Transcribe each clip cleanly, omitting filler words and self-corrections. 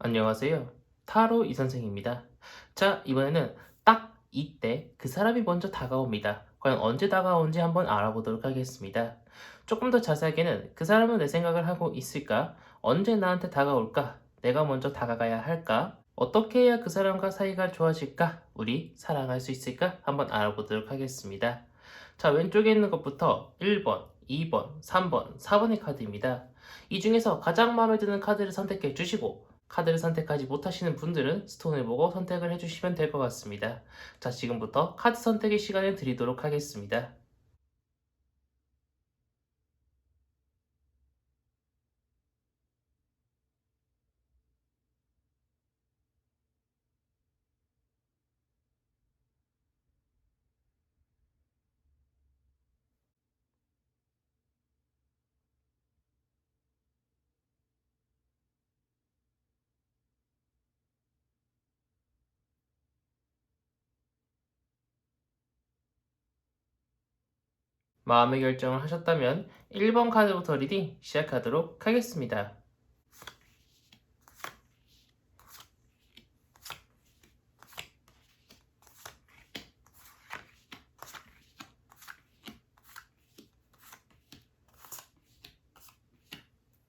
안녕하세요. 타로 이선생입니다. 자, 이번에는 딱 이때 그 사람이 먼저 다가옵니다. 과연 언제 다가오는지 한번 알아보도록 하겠습니다. 조금 더 자세하게는 그 사람은 내 생각을 하고 있을까? 언제 나한테 다가올까? 내가 먼저 다가가야 할까? 어떻게 해야 그 사람과 사이가 좋아질까? 우리 사랑할 수 있을까? 한번 알아보도록 하겠습니다. 자, 왼쪽에 있는 것부터 1번, 2번, 3번, 4번의 카드입니다. 이 중에서 가장 마음에 드는 카드를 선택해 주시고 카드를 선택하지 못하시는 분들은 스톤을 보고 선택을 해주시면 될 것 같습니다. 자, 지금부터 카드 선택의 시간을 드리도록 하겠습니다. 마음의 결정을 하셨다면 1번 카드부터 리딩 시작하도록 하겠습니다.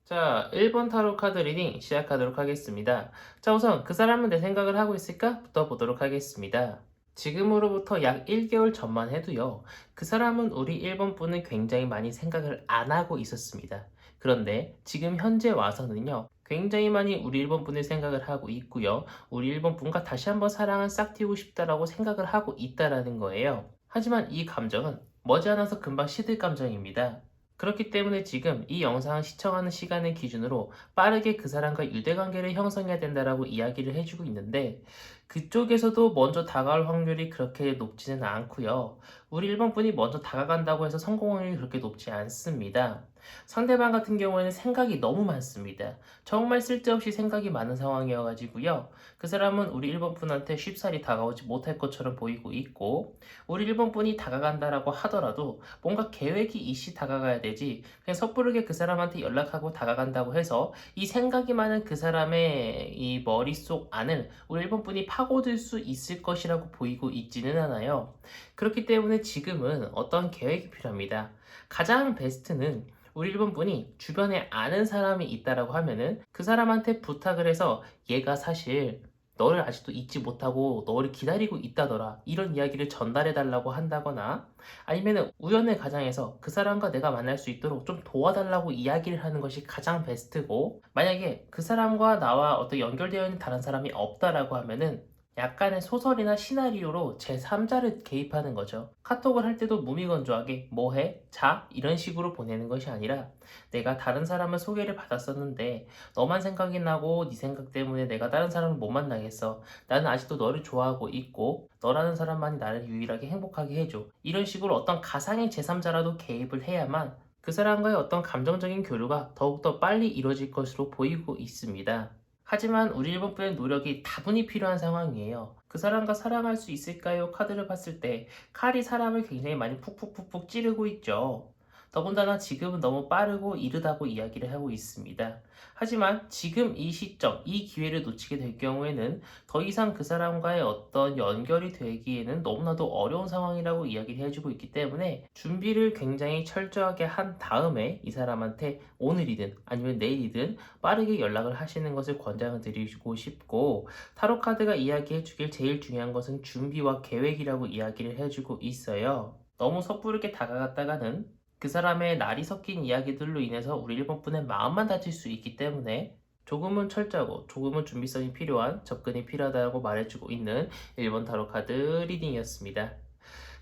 자, 1번 타로 카드 리딩 시작하도록 하겠습니다. 자, 우선 그 사람은 내 생각을 하고 있을까? 부터 보도록 하겠습니다. 지금으로부터 약 1개월 전만 해도요, 그 사람은 우리 1번 분은 굉장히 많이 생각을 안 하고 있었습니다. 그런데 지금 현재 와서는요, 굉장히 많이 우리 1번 분을 생각을 하고 있고요, 우리 1번 분과 다시 한번 사랑을 싹 틔우고 싶다라고 생각을 하고 있다라는 거예요. 하지만 이 감정은 머지않아서 금방 시들 감정입니다. 그렇기 때문에 지금 이 영상을 시청하는 시간을 기준으로 빠르게 그 사람과 유대관계를 형성해야 된다라고 이야기를 해주고 있는데 그쪽에서도 먼저 다가올 확률이 그렇게 높지는 않고요. 우리 1번 분이 먼저 다가간다고 해서 성공 확률이 그렇게 높지 않습니다. 상대방 같은 경우에는 생각이 너무 많습니다. 정말 쓸데없이 생각이 많은 상황이어가지고요. 그 사람은 우리 1번 분한테 쉽사리 다가오지 못할 것처럼 보이고 있고 우리 1번 분이 다가간다라고 하더라도 뭔가 계획이 있이 다가가야 되지 그냥 섣부르게 그 사람한테 연락하고 다가간다고 해서 이 생각이 많은 그 사람의 이 머릿속 안을 우리 1번 분이 파고들 수 있을 것이라고 보이고 있지는 않아요. 그렇기 때문에 지금은 어떤 계획이 필요합니다. 가장 베스트는 우리 1번 분이 주변에 아는 사람이 있다라고 하면은 그 사람한테 부탁을 해서 얘가 사실 너를 아직도 잊지 못하고 너를 기다리고 있다더라 이런 이야기를 전달해 달라고 한다거나 아니면은 우연의 가장에서 그 사람과 내가 만날 수 있도록 좀 도와달라고 이야기를 하는 것이 가장 베스트고 만약에 그 사람과 나와 어떤 연결되어 있는 다른 사람이 없다라고 하면은 약간의 소설이나 시나리오로 제3자를 개입하는 거죠. 카톡을 할 때도 무미건조하게 뭐해? 자? 이런 식으로 보내는 것이 아니라 내가 다른 사람을 소개를 받았었는데 너만 생각이 나고 네 생각 때문에 내가 다른 사람을 못 만나겠어. 나는 아직도 너를 좋아하고 있고 너라는 사람만이 나를 유일하게 행복하게 해줘. 이런 식으로 어떤 가상의 제3자라도 개입을 해야만 그 사람과의 어떤 감정적인 교류가 더욱더 빨리 이루어질 것으로 보이고 있습니다. 하지만 우리 일본 분의 노력이 다분히 필요한 상황이에요. 그 사람과 사랑할 수 있을까요? 카드를 봤을 때 칼이 사람을 굉장히 많이 푹푹푹푹 찌르고 있죠. 더군다나 지금은 너무 빠르고 이르다고 이야기를 하고 있습니다. 하지만 지금 이 시점, 이 기회를 놓치게 될 경우에는 더 이상 그 사람과의 어떤 연결이 되기에는 너무나도 어려운 상황이라고 이야기를 해주고 있기 때문에 준비를 굉장히 철저하게 한 다음에 이 사람한테 오늘이든 아니면 내일이든 빠르게 연락을 하시는 것을 권장을 드리고 싶고 타로 카드가 이야기해 주길 제일 중요한 것은 준비와 계획이라고 이야기를 해주고 있어요. 너무 섣부르게 다가갔다가는 그 사람의 날이 섞인 이야기들로 인해서 우리 일본 분의 마음만 다칠 수 있기 때문에 조금은 철저하고 조금은 준비성이 필요한 접근이 필요하다고 말해주고 있는 1번 타로 카드 리딩이었습니다.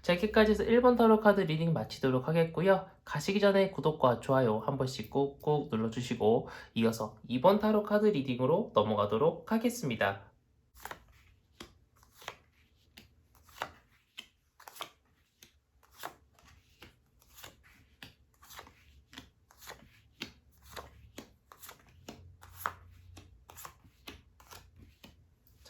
자, 이렇게까지 해서 1번 타로 카드 리딩 마치도록 하겠고요. 가시기 전에 구독과 좋아요 한 번씩 꾹꾹 눌러주시고 이어서 2번 타로 카드 리딩으로 넘어가도록 하겠습니다.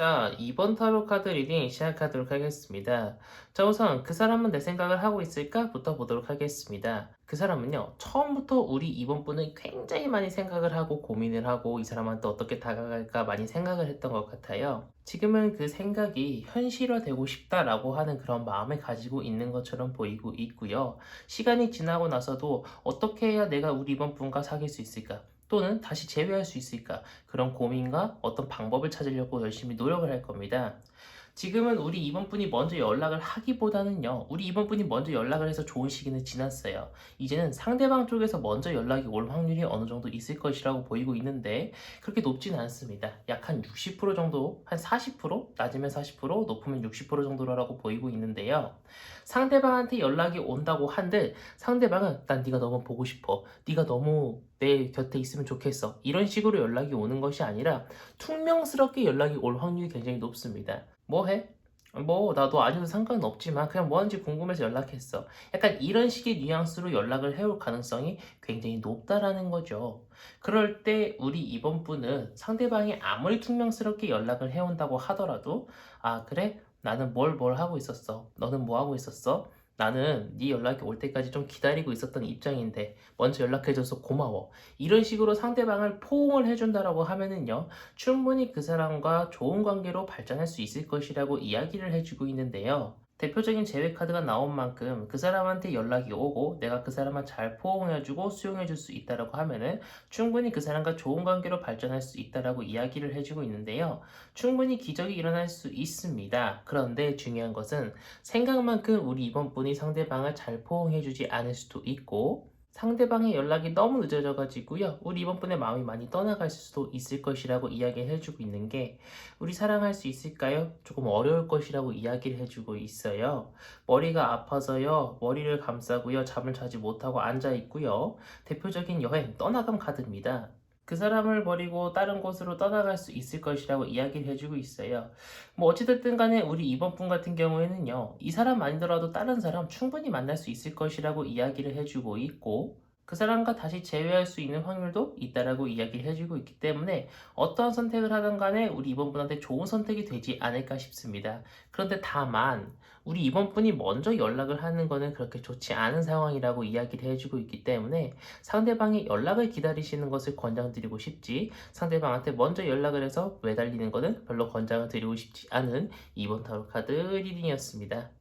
자, 이번 타로 카드 리딩 시작하도록 하겠습니다. 자, 우선 그 사람은 내 생각을 하고 있을까?부터 보도록 하겠습니다. 그 사람은요, 처음부터 우리 이번 분은 굉장히 많이 생각을 하고 고민을 하고 이 사람한테 어떻게 다가갈까 많이 생각을 했던 것 같아요. 지금은 그 생각이 현실화되고 싶다라고 하는 그런 마음을 가지고 있는 것처럼 보이고 있고요. 시간이 지나고 나서도 어떻게 해야 내가 우리 이번 분과 사귈 수 있을까? 또는 다시 재회할 수 있을까? 그런 고민과 어떤 방법을 찾으려고 열심히 노력을 할 겁니다. 지금은 우리 이번 분이 먼저 연락을 하기보다는요, 우리 이번 분이 먼저 연락을 해서 좋은 시기는 지났어요. 이제는 상대방 쪽에서 먼저 연락이 올 확률이 어느 정도 있을 것이라고 보이고 있는데, 그렇게 높지는 않습니다. 약 한 60% 정도, 한 40%? 낮으면 40%, 높으면 60% 정도라고 보이고 있는데요. 상대방한테 연락이 온다고 한들, 상대방은 난 네가 너무 보고 싶어. 네가 너무 내 곁에 있으면 좋겠어. 이런 식으로 연락이 오는 것이 아니라, 퉁명스럽게 연락이 올 확률이 굉장히 높습니다. 뭐 해? 뭐 나도 아직도 상관은 없지만 그냥 뭐 하는지 궁금해서 연락했어. 약간 이런 식의 뉘앙스로 연락을 해올 가능성이 굉장히 높다라는 거죠. 그럴 때 우리 이번 분은 상대방이 아무리 퉁명스럽게 연락을 해온다고 하더라도 아 그래? 나는 뭘 하고 있었어. 너는 뭐 하고 있었어? 나는 네 연락이 올 때까지 좀 기다리고 있었던 입장인데 먼저 연락해줘서 고마워. 이런 식으로 상대방을 포옹을 해준다라고 하면은요. 충분히 그 사람과 좋은 관계로 발전할 수 있을 것이라고 이야기를 해주고 있는데요. 대표적인 제외 카드가 나온 만큼 그 사람한테 연락이 오고 내가 그 사람을 잘 포옹해주고 수용해줄 수 있다라고 하면은 충분히 그 사람과 좋은 관계로 발전할 수 있다라고 이야기를 해주고 있는데요. 충분히 기적이 일어날 수 있습니다. 그런데 중요한 것은 생각만큼 우리 이번 분이 상대방을 잘 포옹해주지 않을 수도 있고 상대방의 연락이 너무 늦어져가지고요. 우리 이번 분의 마음이 많이 떠나갈 수도 있을 것이라고 이야기를 해주고 있는 게 우리 사랑할 수 있을까요? 조금 어려울 것이라고 이야기를 해주고 있어요. 머리가 아파서요. 머리를 감싸고요. 잠을 자지 못하고 앉아 있고요. 대표적인 여행 떠나감 카드입니다. 그 사람을 버리고 다른 곳으로 떠나갈 수 있을 것이라고 이야기를 해주고 있어요. 뭐 어찌됐든 간에 우리 이번 분 같은 경우에는요. 이 사람 아니더라도 다른 사람 충분히 만날 수 있을 것이라고 이야기를 해주고 있고 그 사람과 다시 재회할 수 있는 확률도 있다라고 이야기를 해주고 있기 때문에 어떠한 선택을 하든 간에 우리 이번 분한테 좋은 선택이 되지 않을까 싶습니다. 그런데 다만 우리 이번 분이 먼저 연락을 하는 거는 그렇게 좋지 않은 상황이라고 이야기를 해주고 있기 때문에 상대방이 연락을 기다리시는 것을 권장드리고 싶지 상대방한테 먼저 연락을 해서 매달리는 것은 별로 권장을 드리고 싶지 않은 이번 타로 카드 리딩이었습니다.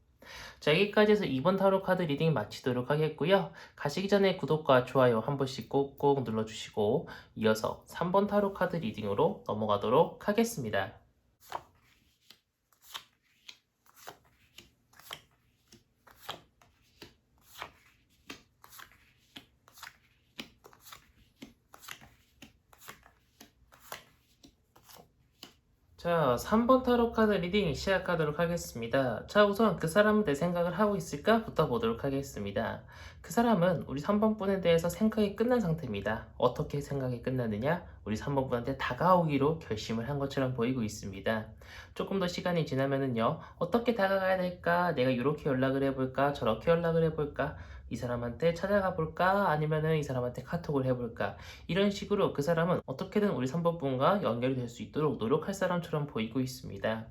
자, 여기까지 해서 이번 타로 카드 리딩 마치도록 하겠고요. 가시기 전에 구독과 좋아요 한 번씩 꼭꼭 눌러주시고 이어서 3번 타로 카드 리딩으로 넘어가도록 하겠습니다. 자, 3번 타로 카드 리딩 시작하도록 하겠습니다. 자, 우선 그 사람은 내 생각을 하고 있을까?부터 보도록 하겠습니다. 그 사람은 우리 3번 분에 대해서 생각이 끝난 상태입니다. 어떻게 생각이 끝났느냐? 우리 3번 분한테 다가오기로 결심을 한 것처럼 보이고 있습니다. 조금 더 시간이 지나면은요, 어떻게 다가가야 될까? 내가 이렇게 연락을 해볼까? 저렇게 연락을 해볼까? 이 사람한테 찾아가 볼까? 아니면은 이 사람한테 카톡을 해볼까? 이런 식으로 그 사람은 어떻게든 우리 3번 분과 연결이 될 수 있도록 노력할 사람처럼 보이고 있습니다.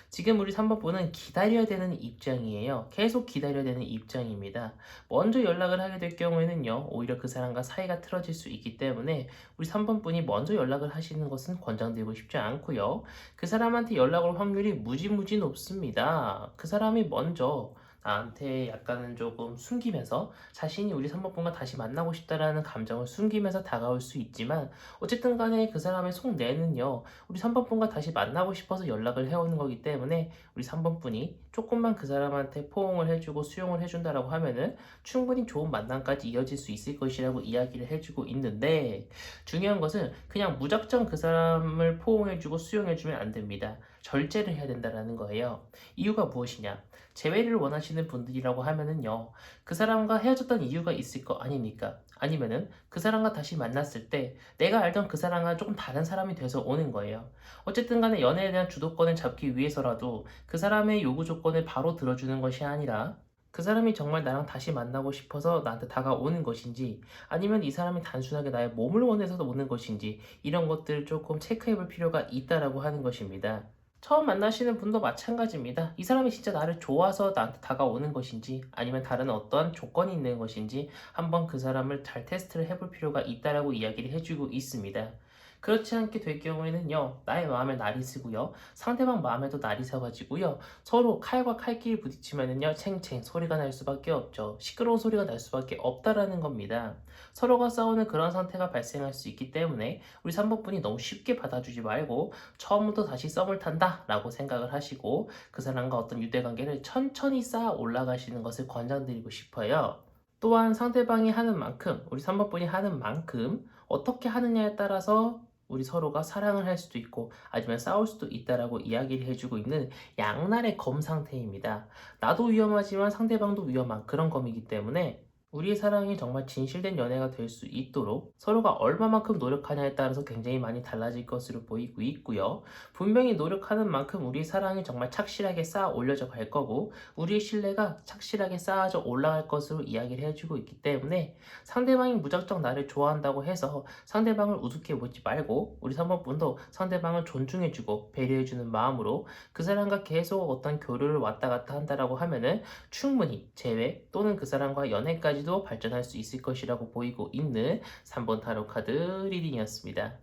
지금 우리 3번 분은 기다려야 되는 입장이에요. 계속 기다려야 되는 입장입니다. 먼저 연락을 하게 될 경우에는요, 오히려 그 사람과 사이가 틀어질 수 있기 때문에 우리 3번 분이 먼저 연락을 하시는 것은 권장드리고 싶지 않고요. 그 사람한테 연락 올 확률이 무지무지 높습니다. 그 사람이 먼저 나한테 약간은 조금 숨기면서 자신이 우리 3번분과 다시 만나고 싶다라는 감정을 숨기면서 다가올 수 있지만 어쨌든 간에 그 사람의 속내는요 우리 3번분과 다시 만나고 싶어서 연락을 해오는 거기 때문에 우리 3번분이 조금만 그 사람한테 포옹을 해주고 수용을 해준다라고 하면은 충분히 좋은 만남까지 이어질 수 있을 것이라고 이야기를 해주고 있는데 중요한 것은 그냥 무작정 그 사람을 포옹해주고 수용해주면 안 됩니다. 절제를 해야 된다라는 거예요. 이유가 무엇이냐? 재회를 원하시는 분들이라고 하면은요, 그 사람과 헤어졌던 이유가 있을 거 아닙니까? 아니면은 그 사람과 다시 만났을 때 내가 알던 그 사람과 조금 다른 사람이 돼서 오는 거예요. 어쨌든 간에 연애에 대한 주도권을 잡기 위해서라도 그 사람의 요구 조건을 바로 들어주는 것이 아니라 그 사람이 정말 나랑 다시 만나고 싶어서 나한테 다가오는 것인지 아니면 이 사람이 단순하게 나의 몸을 원해서 오는 것인지 이런 것들을 조금 체크해 볼 필요가 있다라고 하는 것입니다. 처음 만나시는 분도 마찬가지입니다. 이 사람이 진짜 나를 좋아서 나한테 다가오는 것인지 아니면 다른 어떠한 조건이 있는 것인지 한번 그 사람을 잘 테스트를 해볼 필요가 있다라고 이야기를 해주고 있습니다. 그렇지 않게 될 경우에는요, 나의 마음에 날이 쓰고요, 상대방 마음에도 날이 서가지고요, 서로 칼과 칼끼리 부딪히면은요, 챙챙 소리가 날 수밖에 없죠. 시끄러운 소리가 날 수밖에 없다라는 겁니다. 서로가 싸우는 그런 상태가 발생할 수 있기 때문에 우리 3번분이 너무 쉽게 받아주지 말고 처음부터 다시 썸을 탄다 라고 생각을 하시고 그 사람과 어떤 유대관계를 천천히 쌓아 올라가시는 것을 권장드리고 싶어요. 또한 상대방이 하는 만큼, 우리 3번분이 하는 만큼 어떻게 하느냐에 따라서 우리 서로가 사랑을 할 수도 있고 아니면 싸울 수도 있다라고 이야기를 해주고 있는 양날의 검 상태입니다. 나도 위험하지만 상대방도 위험한 그런 검이기 때문에 우리의 사랑이 정말 진실된 연애가 될 수 있도록 서로가 얼마만큼 노력하냐에 따라서 굉장히 많이 달라질 것으로 보이고 있고요. 분명히 노력하는 만큼 우리의 사랑이 정말 착실하게 쌓아 올려져 갈 거고 우리의 신뢰가 착실하게 쌓아져 올라갈 것으로 이야기를 해주고 있기 때문에 상대방이 무작정 나를 좋아한다고 해서 상대방을 우습게 보지 말고 우리 3번분도 상대방을 존중해주고 배려해주는 마음으로 그 사람과 계속 어떤 교류를 왔다 갔다 한다라고 하면은 충분히 재회 또는 그 사람과 연애까지도 발전할 수 있을 것이라고 보이고 있는 3번 타로 카드 리딩이었습니다.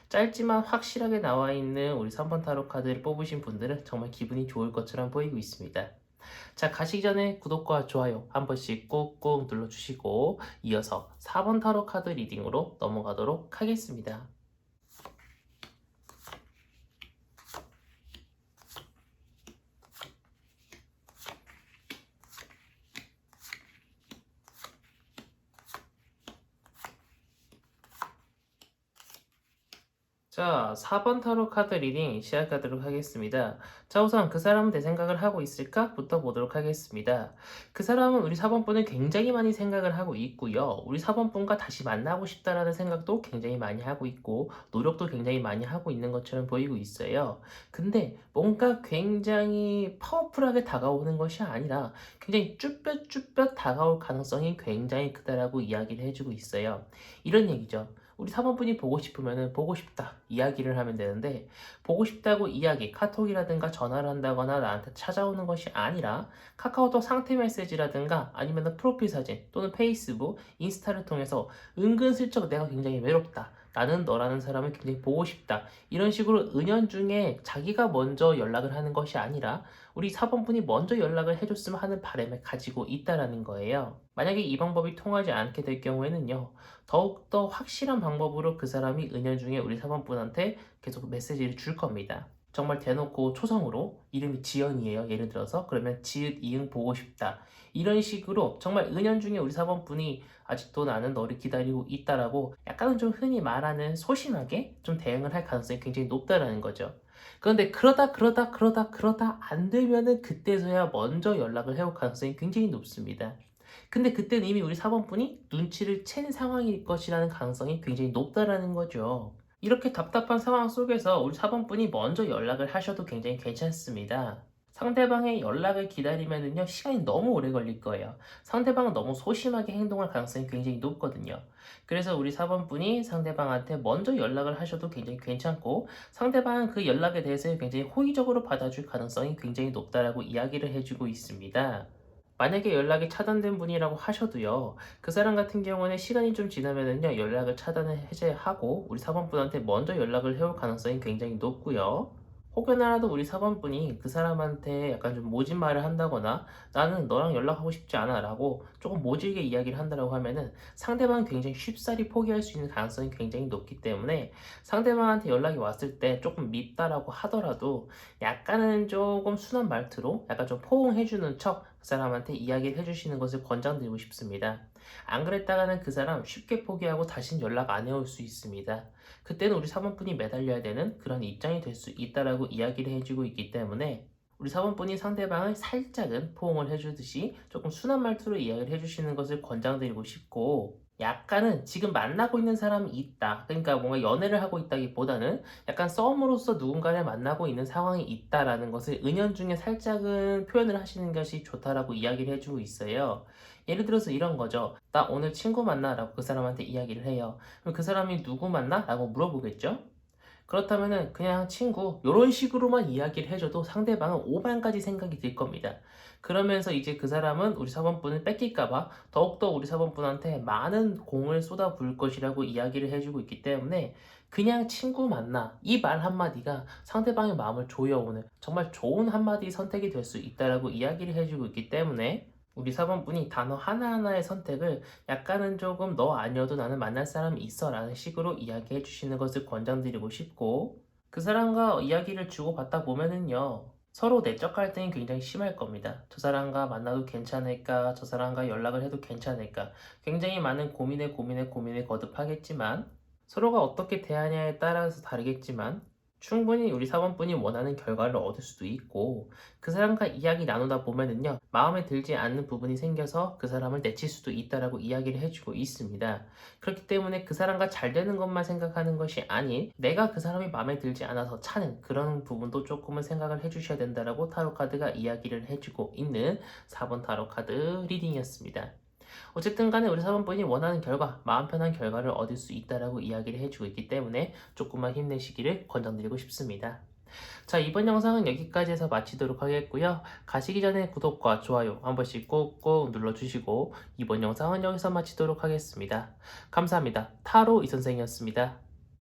짧지만 확실하게 나와 있는 우리 3번 타로 카드를 뽑으신 분들은 정말 기분이 좋을 것처럼 보이고 있습니다. 자, 가시기 전에 구독과 좋아요 한 번씩 꾹꾹 눌러주시고 이어서 4번 타로 카드 리딩으로 넘어가도록 하겠습니다. 자, 4번 타로 카드 리딩 시작하도록 하겠습니다. 자, 우선 그 사람은 내 생각을 하고 있을까? 부터 보도록 하겠습니다. 그 사람은 우리 4번분을 굉장히 많이 생각을 하고 있고요. 우리 4번분과 다시 만나고 싶다라는 생각도 굉장히 많이 하고 있고, 노력도 굉장히 많이 하고 있는 것처럼 보이고 있어요. 근데 뭔가 굉장히 파워풀하게 다가오는 것이 아니라 굉장히 쭈뼛쭈뼛 다가올 가능성이 굉장히 크다라고 이야기를 해주고 있어요. 이런 얘기죠. 우리 사모분이 보고 싶으면 보고 싶다 이야기를 하면 되는데 보고 싶다고 이야기 카톡이라든가 전화를 한다거나 나한테 찾아오는 것이 아니라 카카오톡 상태 메시지라든가 아니면 프로필 사진 또는 페이스북 인스타를 통해서 은근슬쩍 내가 굉장히 외롭다 나는 너라는 사람을 굉장히 보고 싶다 이런 식으로 은연중에 자기가 먼저 연락을 하는 것이 아니라 우리 사번분이 먼저 연락을 해줬으면 하는 바람을 가지고 있다라는 거예요. 만약에 이 방법이 통하지 않게 될 경우에는요 더욱더 확실한 방법으로 그 사람이 은연중에 우리 사번분한테 계속 메시지를 줄 겁니다. 정말 대놓고 초성으로 이름이 지연이에요. 예를 들어서 그러면 지읒 이응 보고 싶다. 이런 식으로 정말 은연중에 우리 사번분이 아직도 나는 너를 기다리고 있다라고 약간은 좀 흔히 말하는 소심하게 좀 대응을 할 가능성이 굉장히 높다라는 거죠. 그런데 그러다 안 되면은 그때서야 먼저 연락을 해올 가능성이 굉장히 높습니다. 근데 그때는 이미 우리 사번분이 눈치를 챈 상황일 것이라는 가능성이 굉장히 높다라는 거죠. 이렇게 답답한 상황 속에서 우리 사번분이 먼저 연락을 하셔도 굉장히 괜찮습니다. 상대방의 연락을 기다리면은요, 시간이 너무 오래 걸릴 거예요. 상대방은 너무 소심하게 행동할 가능성이 굉장히 높거든요. 그래서 우리 사번분이 상대방한테 먼저 연락을 하셔도 굉장히 괜찮고, 상대방은 그 연락에 대해서 굉장히 호의적으로 받아줄 가능성이 굉장히 높다라고 이야기를 해주고 있습니다. 만약에 연락이 차단된 분이라고 하셔도요, 그 사람 같은 경우는 시간이 좀 지나면은요, 연락을 차단을 해제하고, 우리 사번분한테 먼저 연락을 해올 가능성이 굉장히 높고요. 혹여나라도 우리 사번분이 그 사람한테 약간 좀 모진 말을 한다거나, 나는 너랑 연락하고 싶지 않아 라고 조금 모질게 이야기를 한다고 하면은 상대방은 굉장히 쉽사리 포기할 수 있는 가능성이 굉장히 높기 때문에 상대방한테 연락이 왔을 때 조금 밉다라고 하더라도 약간은 조금 순한 말투로 약간 좀 포옹해주는 척 그 사람한테 이야기를 해주시는 것을 권장드리고 싶습니다. 안 그랬다가는 그 사람 쉽게 포기하고 다신 연락 안 해올 수 있습니다. 그때는 우리 사모분이 매달려야 되는 그런 입장이 될 수 있다라고 이야기를 해주고 있기 때문에 우리 사모분이 상대방을 살짝은 포옹을 해주듯이 조금 순한 말투로 이야기를 해주시는 것을 권장드리고 싶고 약간은 지금 만나고 있는 사람이 있다. 그러니까 뭔가 연애를 하고 있다기보다는 약간 썸으로서 누군가를 만나고 있는 상황이 있다라는 것을 은연중에 살짝은 표현을 하시는 것이 좋다라고 이야기를 해주고 있어요. 예를 들어서 이런 거죠. 나 오늘 친구 만나 라고 그 사람한테 이야기를 해요. 그럼 그 사람이 누구 만나? 라고 물어보겠죠? 그렇다면은 그냥 친구 요런 식으로만 이야기를 해줘도 상대방은 오만가지 생각이 들 겁니다. 그러면서 이제 그 사람은 우리 사번분을 뺏길까봐 더욱더 우리 사번분한테 많은 공을 쏟아부을 것이라고 이야기를 해주고 있기 때문에 그냥 친구 만나 이 말 한마디가 상대방의 마음을 조여오는 정말 좋은 한마디 선택이 될 수 있다라고 이야기를 해주고 있기 때문에 우리 사번분이 단어 하나하나의 선택을 약간은 조금 너 아니어도 나는 만날 사람이 있어 라는 식으로 이야기해 주시는 것을 권장드리고 싶고, 그 사람과 이야기를 주고받다 보면은요 서로 내적 갈등이 굉장히 심할 겁니다. 저 사람과 만나도 괜찮을까, 저 사람과 연락을 해도 괜찮을까, 굉장히 많은 고민에 거듭하겠지만 서로가 어떻게 대하냐에 따라서 다르겠지만 충분히 우리 사원분이 원하는 결과를 얻을 수도 있고, 그 사람과 이야기 나누다 보면은요 마음에 들지 않는 부분이 생겨서 그 사람을 내칠 수도 있다라고 이야기를 해주고 있습니다. 그렇기 때문에 그 사람과 잘 되는 것만 생각하는 것이 아닌 내가 그 사람이 마음에 들지 않아서 차는 그런 부분도 조금은 생각을 해주셔야 된다라고 타로 카드가 이야기를 해주고 있는 4번 타로 카드 리딩이었습니다. 어쨌든 간에 우리 사원분이 원하는 결과, 마음 편한 결과를 얻을 수 있다라고 이야기를 해주고 있기 때문에 조금만 힘내시기를 권장드리고 싶습니다. 자, 이번 영상은 여기까지 해서 마치도록 하겠고요. 가시기 전에 구독과 좋아요 한 번씩 꼭꼭 눌러주시고 이번 영상은 여기서 마치도록 하겠습니다. 감사합니다. 타로 이선생이었습니다.